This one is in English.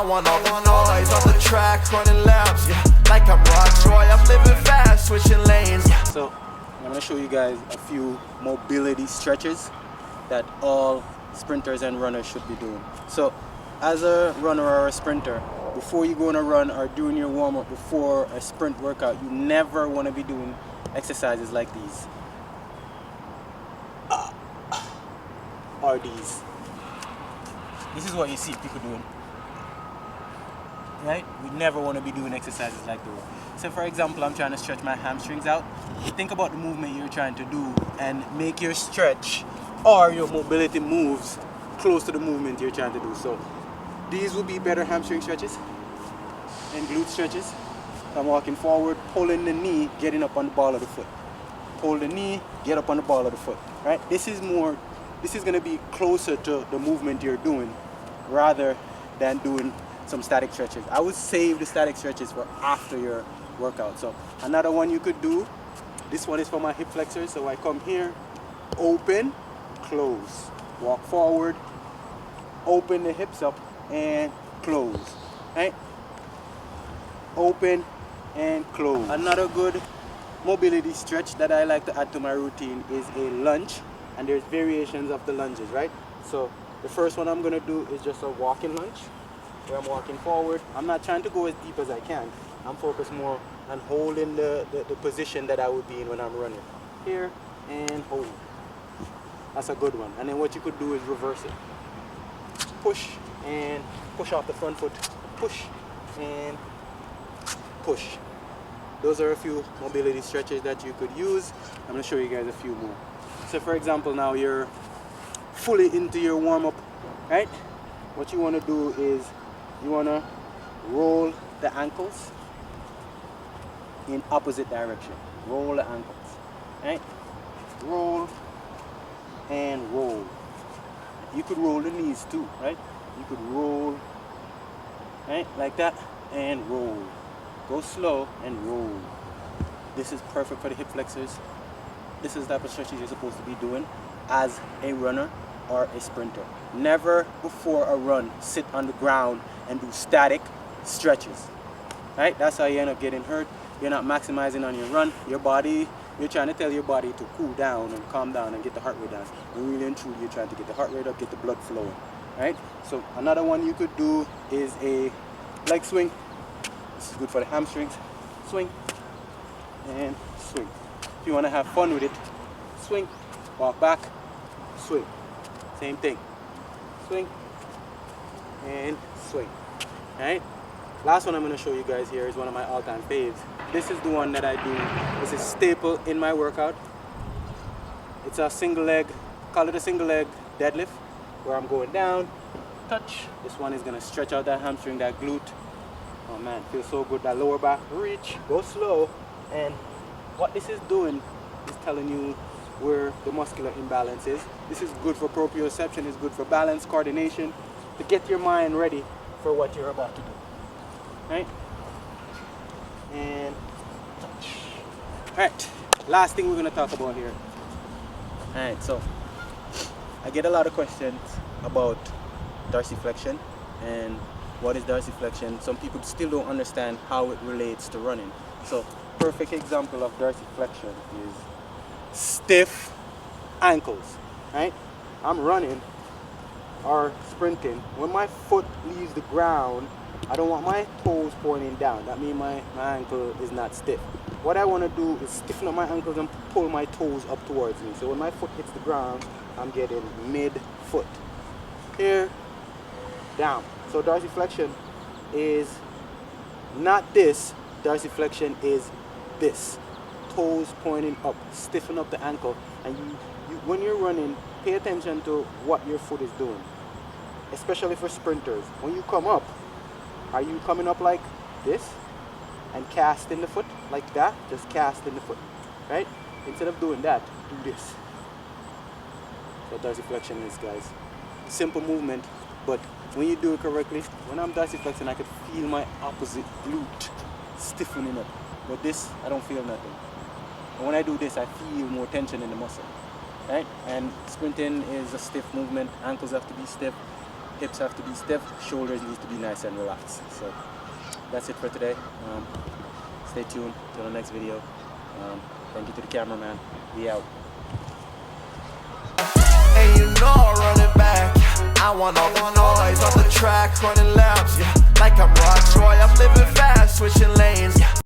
want all the noise on the track, running laps, yeah, like I'm Roy. I'm living fast, switching lanes. So I'm going to show you guys a few mobility stretches that all sprinters and runners should be doing. So as a runner or a sprinter, before you go on a run or doing your warm-up before a sprint workout, you never want to be doing exercises like these or these. This is what you see people doing, right? We never want to be doing exercises like those. So for example, I'm trying to stretch my hamstrings out. Think about the movement you're trying to do and make your stretch or your mobility moves close to the movement you're trying to do. So these will be better hamstring stretches and glute stretches. I'm walking forward, pulling the knee, getting up on the ball of the foot. Pull the knee, get up on the ball of the foot, right? This is going to be closer to the movement you're doing rather than doing some static stretches. I would save the static stretches for after your workout. So another one you could do, this one is for my hip flexors. So I come here, open, close, walk forward, open the hips up and close, right? Open and close. Another good mobility stretch that I like to add to my routine is a lunge, and there's variations of the lunges, right? So the first one I'm gonna do is just a walking lunge where I'm walking forward. I'm not trying to go as deep as I can. I'm focused more on holding the position that I would be in when I'm running. Here and hold. That's a good one. And then what you could do is reverse it. Push and push off the front foot. Push and push. Those are a few mobility stretches that you could use. I'm going to show you guys a few more. So for example, now you're fully into your warm-up, right? What you want to do is you want to roll the ankles in opposite direction. Roll the ankles, right? Roll and roll. You could roll the knees too, right? You could roll, right, like that, and roll. Go slow and roll. This is perfect for the hip flexors. This is the type of stretches you're supposed to be doing as a runner or a sprinter. Never before a run sit on the ground and do static stretches, right? That's how you end up getting hurt. You're not maximizing on your run. Your body, you're trying to tell your body to cool down and calm down and get the heart rate down. And really and truly, you're trying to get the heart rate up, get the blood flowing, right? So another one you could do is a leg swing. This is good for the hamstrings. Swing and swing. If you want to have fun with it, swing, walk back, swing. Same thing. Swing and swing. Alright? Last one I'm going to show you guys here is one of my all-time faves. This is the one that I do. It's a staple in my workout. It's a single leg, call it a single leg deadlift, where I'm going down, touch. This one is going to stretch out that hamstring, that glute. Oh man, feels so good. That lower back, reach, go slow. And what this is doing is telling you where the muscular imbalance is. This is good for proprioception, it's good for balance, coordination, to get your mind ready for what you're about to do. Right? And touch. Alright, last thing we're going to talk about here. Alright, so I get a lot of questions about dorsiflexion and what is dorsiflexion. Some people still don't understand how it relates to running. So perfect example of dorsiflexion is stiff ankles, right? I'm running or sprinting. When my foot leaves the ground, I don't want my toes pointing down. That means my ankle is not stiff. What I want to do is stiffen up my ankles and pull my toes up towards me. So when my foot hits the ground, I'm getting mid-foot. Here, down. So dorsiflexion is not this. Dorsiflexion is this. Toes pointing up, stiffen up the ankle. And when you're running, pay attention to what your foot is doing. Especially for sprinters. When you come up, are you coming up like this and casting the foot like that? Just casting the foot, right? Instead of doing that, do this. So dorsiflexion is, guys. Simple movement, but when you do it correctly, when I'm dorsiflexing, I can feel my opposite glute stiffening up. But this, I don't feel nothing. And when I do this, I feel more tension in the muscle, right? And sprinting is a stiff movement. Ankles have to be stiff. hips have to be stiff, shoulders need to be nice and relaxed. So that's it for today. Stay tuned till the next video. Thank you to the cameraman. We out. And you know I'm running back. I want all the noise on the track, running laps, yeah. Like I'm Rock Troy, I'm living fast, switching lanes, yeah.